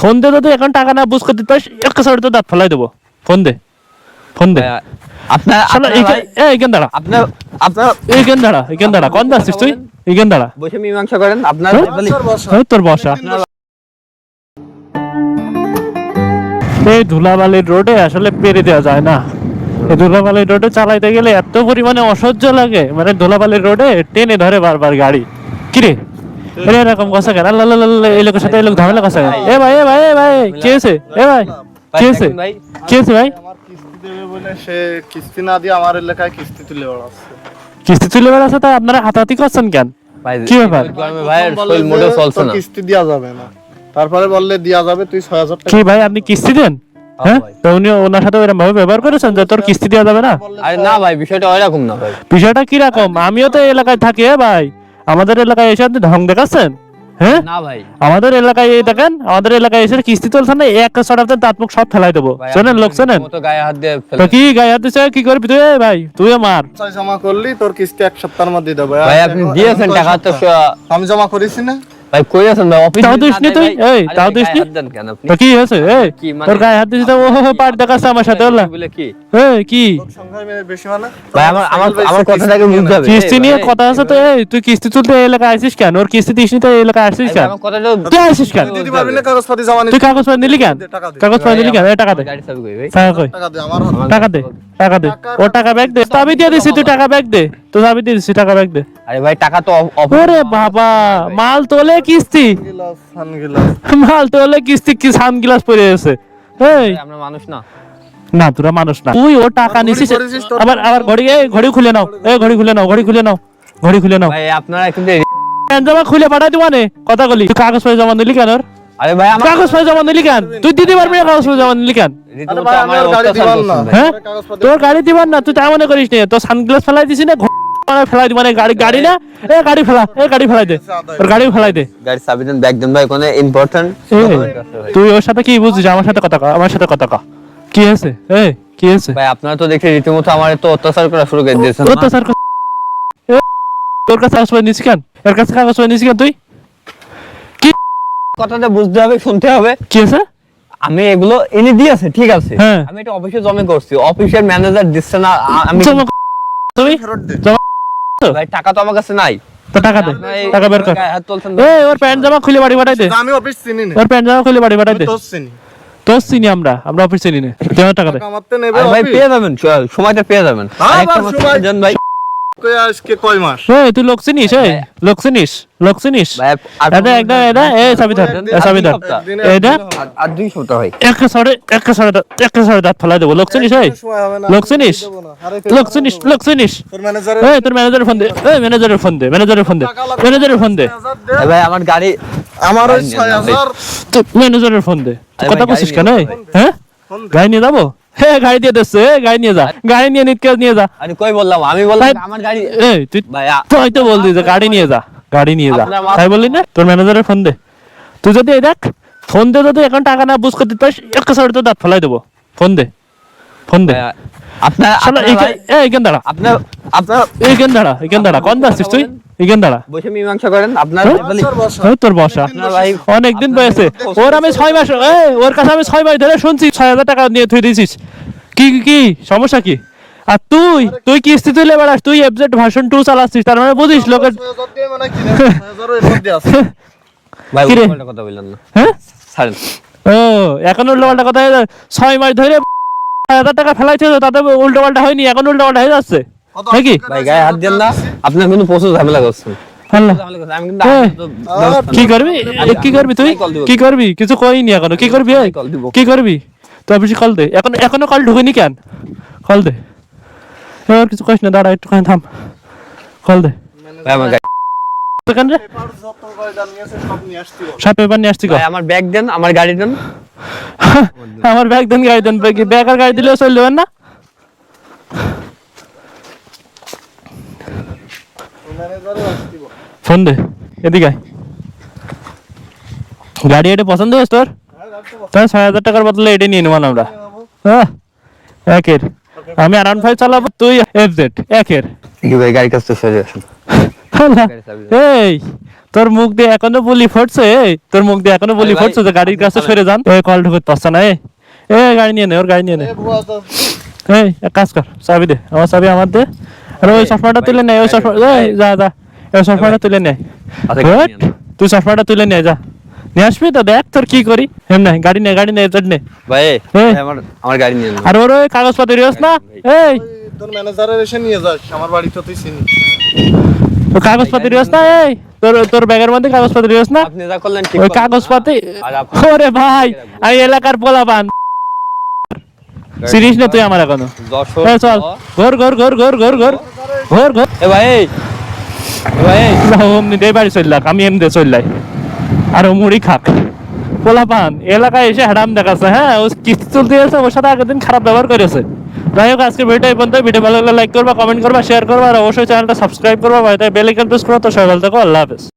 Phone দে তো, এখন টাকা না বুঝ করতে পারিস, একটা সাইড তো দাঁত ফেলাই দেবো। ফোন দে, ফোন দে। আপনার এইখান দাঁড়া, আপনার আপনার এইখান দাঁড়া, এইখান দাঁড়া। কোন যাচ্ছিস তুই? এইখান দাঁড়া, বসে মীমাংসা করেন। আপনার তোর বসা। এই ধুলাবালির রোডে আসলে পেরে দেওয়া যায় না। এই ধুলাবালির রোডে চালাইতে গেলে এত পরিমাণে অসহ্য লাগে, মানে ধুলাবালির রোডে টেনে ধরে বারবার গাড়ি। কিরে এরকম কথা কেন? এই লোকের সাথে এই লোক ঝামেলা কথা কেন? এ ভাই, এ ভাই, এ ভাই, কি হয়েছে? এ ভাই, কি হয়েছে? কি হয়েছে ভাই? আমার কিস্তি দেবে বলে সে কিস্তি না দিয়ে আমার এলাকায় কিস্তি তুলে বেড়াচ্ছে। কিস্তি তুলে বেড়াচ্ছে, তা আপনারা হাতাহাতি করছেন কেন? কি ব্যাপার? ভাই শরীর মোটে চলছে না, কিস্তি দেওয়া যাবে না। তারপরে বললে দেওয়া যাবে, তুই 6000 টাকা। কি ভাই, আপনি কিস্তি দেন? হ্যাঁ, তো উনি ওনার সাথে ওরকম ভাবে ব্যবহার করেছেন যে তোর কিস্তি দেওয়া যাবে না? আরে না ভাই, বিষয়টা ওইরকম না ভাই। বিষয়টা কি রকম? আমিও তো এই এলাকায় থাকি। ভাই আমাদের এলাকায় এসে আপনি ঢং দেখাচ্ছেন? হ্যাঁ, না ভাই, আমাদের এলাকায় এই দেখেন, আমাদের এলাকায় এসে কিস্তি তুলছেন না, এক সরাতে দাঁত মুখ সব ফেলাই দেবো। শোনেন লোক, শোনেন মতো গায়ে হাত দিয়ে তো কি গায়ে হাত দিচ্ছে? কি করবি তুই? ভাই তুই মার। পয়সা জমা করলি, তোর কিস্তি এক সপ্তাহের মধ্যে দেবে। ভাই আপনি দিয়েছেন টাকা তো আমি জমা করেছি না। ভাই কইছেন ভাই, অফিস তাও দিস নি তুই? এই তাও দিস নি? কেন আপনি? তো কি হয়েছে? এই কি মানে? তোর গায়ে হাত দিছিস তো? ও পার দেখাচ্ছে আমার সাথে। বলে কি এই কি লোক সংখ্যা বেশি মানে ভাই, আমার কথাটাকে বুঝতে হবে। কিস্তি নিয়ে কথা আছে তো? এই তুই কিস্তি তুলতে এই এলাকায় আসিস কেন? ওর কিস্তি দিস নি তো এই এলাকায় আসিস কেন? আমার কথাটা তুই আসিস কেন? দিতে পারবি না, কাগজপাতি জমা নিতে। তুই কাগজ নিলি কেন? কাগজ নিলি কেন? এই টাকা দে, গাড়ি চাবি কই ভাই? টাকা কই? টাকা দে আমার হাতে। টাকা দে, টাকা দে। ও টাকা ব্যাগ দে, চাবি দিয়ে দিছি, তুই টাকা ব্যাগ দে। তো চাবি দিয়ে দিছি, টাকা ব্যাগ দে। আরে ভাই টাকা তো ওরে বাবা, মাল তোলে কিস্তি, গিলাস সানগিলাস। মাল তোলে কিস্তি, কি সানগ্লাস পরে আছে। এই আমরা মানুষ না। না, তোরা মানুষ না। তুই ও টাকা নিছিস, আবার আবার ঘড়ি, এই ঘড়ি খুলে নাও, এই ঘড়ি খুলে নাও, ঘড়ি খুলে নাও, ঘড়ি খুলে নাও। ভাই আপনারা কিন্তু প্যান জামা খুলে পাঠাই দিবা নে, কথা বলি। তুই কাগজ পয়সা জমা নিলি কেন? ওর আরে ভাই আমার কাগজ পয়সা জমা নিলি কেন? তুই দিতে পারবি না, কাগজ পয়সা জমা নিলি কেন? আরে ভাই আমার গাড়ি দিবান না। হ্যাঁ, কাগজপাতি তোর গাড়ি দিবার না, তুই তা মনে করিস নি? তোর সানগ্লাস ফেলাই দিছি না, ফেলাই দিবা না। গাড়ি, গাড়ি না, এ গাড়ি ফেলা, এ গাড়ি ফেলাই দে, তোর গাড়ি ফেলাই দে। গাড়ি চাবি দেন, ব্যাগ দেন ভাই, কোন ইম্পর্টেন্ট। তুই ওর সাথে কি বুঝছিস? আমার সাথে কথা কর, আমার সাথে কথা কর। কি হয়েছে? এই কি হয়েছে? ভাই আপনারা তো দেখে রীতিমতো আমার তো অত্যাচার করা শুরু করে দিয়েছেন। অত্যাচার কর। এ, তোর কাছে কাগজ পয়সা নিছিস কেন? এর কাছে কাগজ পয়সা নিছিস কেন তুই? কথাটা বুঝতে হবে, শুনতে হবে। কি হয়েছে? আমি এগুলো এনে দিয়েছে, ঠিক আছে। হ্যাঁ। আমি এটা অফিসে জমা করছি, অফিসের ম্যানেজার দিচ্ছে না। আমি জমা কর। তুই ফেরত দে। ভাই টাকা তো আমার কাছে নাই। তো টাকা দে, আপনারা এই টাকা বের কর। গায়ে হাত তুলছেন। এই ওর প্যান্ট জামা খুলে বাড়ি পাঠাই দে, আমি অফিস চিনি না। ওর প্যান্ট জামা খুলে বাড়ি পাঠাই দে। তোর চিনি। তোর চিনি আমরা, আমরা অফিস চিনি না। তুই আমার টাকা দে। কামাতে নেবে আরে ভাই অফিস। পেয়ে যাবেন, সময়টা পেয়ে যাবেন। আরেকটা মাস সময়- দেন ভাই। কই আজকে কয় মাস? এই তুই লোক চিনিস? এই লোক চিনিস? লোক চিনিস? ভাই আর এটা একটা, এটা এই চাবি ধর, এই চাবি ধর। এটা আর 2 সপ্তাহ ভাই। একটা সাড়ে দাঁত ফেলাই দেবো। লোক চিনিস? এই সময় হবে না। লোক চিনিস? দেব না। আরে লোক চিনিস? লোক চিনিস? তোর ম্যানেজারের এই তোর ম্যানেজারের ফোন দে, এই ম্যানেজারের ফোন দে, ম্যানেজারের ফোন দে, ম্যানেজারের ফোন দে, এই ভাই আমার গাড়ি, আমার ওই 6000 তুই ম্যানেজারের ফোন দে। আরে কথা ভাই, বলছিস গাড়ি কেন? নিয়ে এই, যাবো হ্যাঁ, ফোন দে। গাড়ি নিয়ে যাবো? হ্যাঁ, গাড়ি দিয়ে দিচ্ছে, গাড়ি নিয়ে যা, গাড়ি নিয়ে নিয়ে যা। আমি কই বললাম? আমি বললাম ভাই, আমার গাড়ি। এই তুই ভাই তুই তো বললি যে গাড়ি নিয়ে যা, গাড়ি নিয়ে যা, আপনার মা- তাই বললি না? তোর ম্যানেজারের ফোন দে। তুই যদি এই দেখ, ফোন দে, যদি এখন টাকা না বুঝ করতে পারিস, একটা সাইড তো দাঁত ফেলাই দেবো। ফোন দে, ফোন দে। ভাই, আপনার শালা আপনার ভাই, এইখান দাঁড়া, আপনার আপনার এইখান দাঁড়া, এইখান দাঁড়া। কোন যাচ্ছিস তুই? এইখান দাঁড়া। বসে মীমাংসা করেন। আপনার হ্যাঁ? বলি, ওই তোর বসা। আপনার ভাই অনেকদিন বয়সে ওর আমি 6 মাস, ওর কাছে আমি 6 মাস ধরে শুনছি 6000 টাকা নিয়ে থুই দিছিস। কি কি কি সমস্যা কি? আর তুই তুই কিস্তি তুলে বেড়াস, তুই এফজেড ভার্সন 2 চালাচ্ছিস, তার মানে বুঝিস লোকের। 6000 দিয়ে মানে কি রে? 6000 এর মধ্যে আছে। ভাই কি রে? উল্টো কথা বললেন না। হ্যাঁ, ছাড়েন। ও এখন উল্টো পাল্টা কথা হয়ে 6 মাস ধরে 6000 টাকা ফেলাইছে, তাতে উল্টো পাল্টা হয়নি, এখন উল্টো পাল্টা হয়ে যাচ্ছে নাকি? ভাই গায়ে হাত দেন না, আপনার কিন্তু প্রচুর ঝামেলা করছেন। আল্লাহ, ঝামেলা করছেন। আমি কিন্তু এই, আপনার তো ব্যবস্থা কি নেব। করবি? কি করবি তুই? কল দিব। কি করবি? কিছু কইনি এখনো। কি করবি? এই? কল দিব। কি করবি? তুই অফিসে কল দে। এখনো কল ঢুকেনি কেন? কল দে। আর কিছু কইস না, দাঁড়া একটুখানি থাম। কল দে। ভাই আমার গাড়ি, সেখান রে পেপার যত কয়টা নিয়ে আছে সব নিয়ে আসতে বল। সব পেপার নিয়ে আসছি। ভাই আমার ব্যাগ দেন, আমার গাড়ি দেন। আমার ব্যাগ দেন, গাড়ি দেন। ব্যাগ আর গাড়ি দিলেও চল দেবেন না? ম্যানেজারও আসতে বল। ফোন দে, এদিকে আয়। গাড়ি এটা পছন্দ হয়েছে তোর? তাহলে 6000 টাকার বদলে এটা নিয়ে নেবো আমরা। হ্যাঁ, একের। আমি R15 চালাবো, তুই এফজেড একের। কি ভাই গাড়ি কাছে সরে আসুন। এই তোর মুখ দিয়ে এখনো বুলি ফুটছে, এই তোর মুখ দিয়ে এখনো বুলি আরে ভাই, ফুটছে যে গাড়ির কাছে আপনি সরে যান। এই কল ঢুকতে পারছে না, গাড়ি নিয়ে নে, ওর গাড়ি নিয়ে নে। এ বুয়া তো এই এক কাজ কর, চাবি দে, আমার চাবি আমার দে। আর ওই ভাই, চশমাটা ভাই, তুলে নে, ওই ভাই, চশমা, ভাই। এই যা যা, ওই চশমাটা তুলে নে। আচ্ছা, হট, গাড়ি নিয়ে তুই চশমাটা তুলে নে, যা নিয়ে আসবি তো, দেখ তোর কি করি। এমনি গাড়ি নে, গাড়ি নে, তোর নে। ভাই এই। ভাই, আমার গাড়ি নিয়ে নেন। আর ওর ওই কাগজপত্র দিস না, এই তোর ম্যানেজারের এসে নিয়ে যাস আমার বাড়িতে তুই চিনি। ওই কাগজপত্র দিস না, এই তোর তোর ব্যাগের মধ্যে কাগজপত্র দিস না, আপনি যা করলেন ঠিক ওই করলেন না। কাগজপাতি। আর আপনি ওরে ভাই, আমি এলাকার পোলাপান, চিনিস না তুই আমার এখনো। যশোর এই চল, ঘর ঘর ঘর ঘর ঘর ঘর ঘর ঘর। এ ভাই, এ ভাই, অমনি দে বাড়ি চললাম, আমি এমনি চললাই আর ও মুড়ি খাক। পোলাপান এলাকায় এসে হ্যাডাম দেখাচ্ছে, হ্যাঁ ও কিস্তি চলতে গেছে, ওর সাথে আগের দিন খারাপ ব্যবহার করেছে। যাই হোক, আজকে ভিডিওটা এই পর্যন্ত। ভিডিও ভালো লাগলে লাইক করবা, কমেন্ট করবা, শেয়ার করবা, আর অবশ্যই চ্যানেলটা সাবস্ক্রাইব করবা, বেল আইকন প্রেস করবা। তো সবাই ভালো থাকো, আল্লাহ হাফেজ।